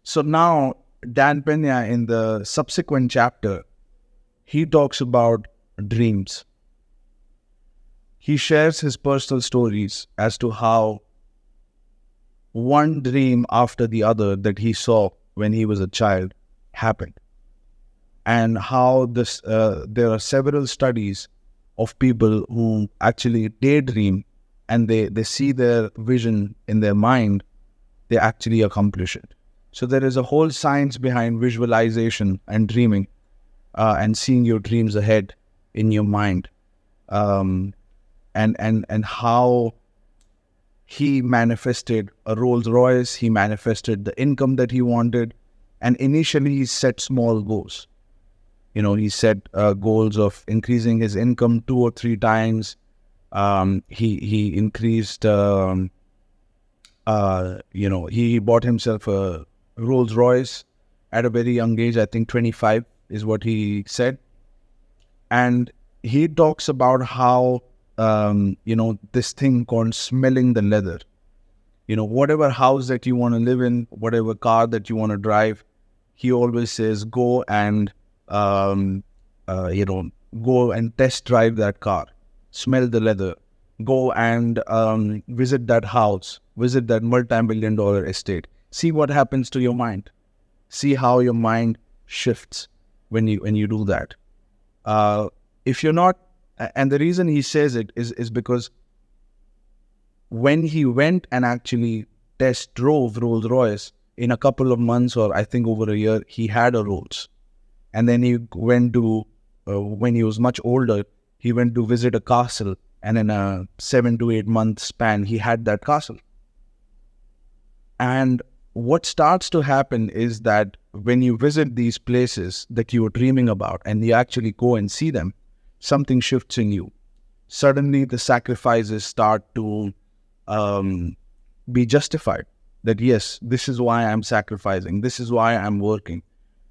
So now Dan Pena, in the subsequent chapter, he talks about dreams. He shares his personal stories as to how one dream after the other that he saw when he was a child happened, and how there are several studies of people who actually daydream, and they see their vision in their mind, they actually accomplish it. So there is a whole science behind visualization and dreaming, and seeing your dreams ahead in your mind, um, and how he manifested a Rolls Royce, he manifested the income that he wanted, and initially he set small goals. He set goals of increasing his income 2 or 3 times. He increased, he bought himself a Rolls Royce at a very young age. I think 25 is what he said. And he talks about how, this thing called smelling the leather. Whatever house that you want to live in, whatever car that you want to drive, he always says, go and go and test drive that car, smell the leather, go and visit that house, visit that multi-million-dollar estate. See what happens to your mind. See how your mind shifts when you do that. If you're not, and the reason he says it is because when he went and actually test drove Rolls Royce, in a couple of months, or I think over a year, he had a Rolls. And then he went to, when he was much older, he went to visit a castle, and in a 7 to 8 month span, he had that castle. And what starts to happen is that when you visit these places that you were dreaming about and you actually go and see them, something shifts in you. Suddenly the sacrifices start to be justified. That yes, this is why I'm sacrificing, this is why I'm working.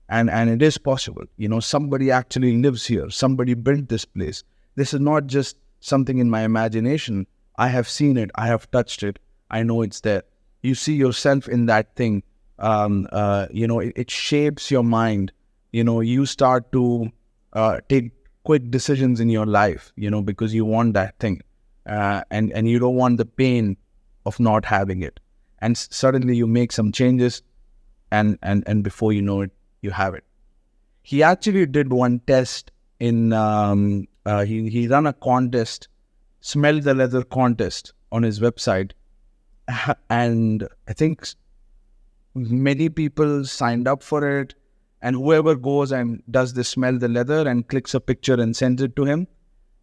And it is possible. Somebody actually lives here. Somebody built this place. This is not just something in my imagination. I have seen it. I have touched it. I know it's there. You see yourself in that thing. It shapes your mind. You start to take quick decisions in your life, because you want that thing. And you don't want the pain of not having it. And suddenly you make some changes, and before you know it, you have it. He actually did one test in, he ran a contest, smell the leather contest on his website. And I think many people signed up for it. And whoever goes and does the smell the leather and clicks a picture and sends it to him,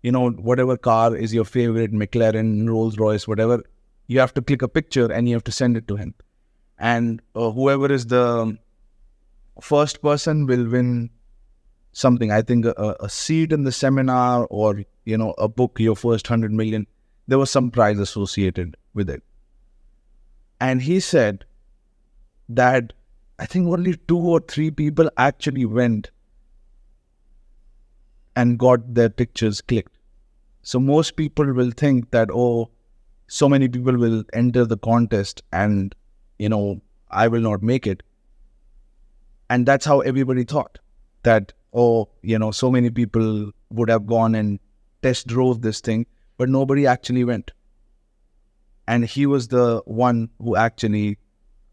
whatever car is your favorite, McLaren, Rolls Royce, whatever, you have to click a picture and you have to send it to him. And whoever is the first person will win something. I think a seat in the seminar, or a book, Your First 100 Million. There was some prize associated with it. And he said that I think only 2 or 3 people actually went and got their pictures clicked. So most people will think that, so many people will enter the contest and I will not make it. And that's how everybody thought, that so many people would have gone and test drove this thing, but nobody actually went. And he was the one who actually,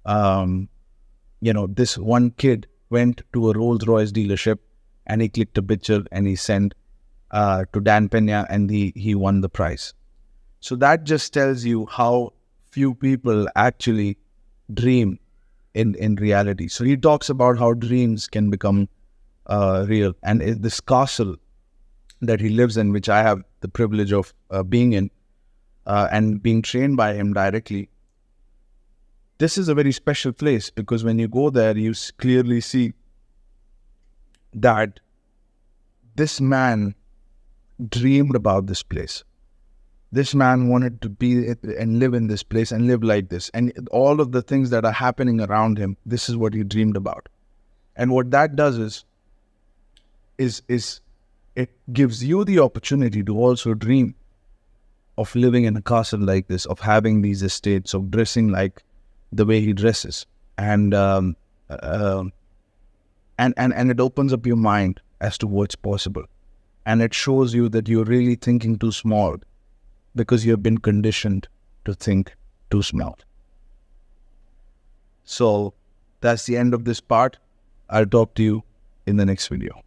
this one kid went to a Rolls Royce dealership and he clicked a picture and he sent to Dan Pena, and he won the prize. So that just tells you how few people actually dream in reality. So he talks about how dreams can become real. And this castle that he lives in, which I have the privilege of being in and being trained by him directly, this is a very special place, because when you go there, you clearly see that this man dreamed about this place. This man wanted to be and live in this place and live like this. And all of the things that are happening around him, this is what he dreamed about. And what that does is it gives you the opportunity to also dream of living in a castle like this, of having these estates, of dressing like the way he dresses. And um, and it opens up your mind as to what's possible. And it shows you that you're really thinking too small because you've been conditioned to think too small. So that's the end of this part. I'll talk to you in the next video.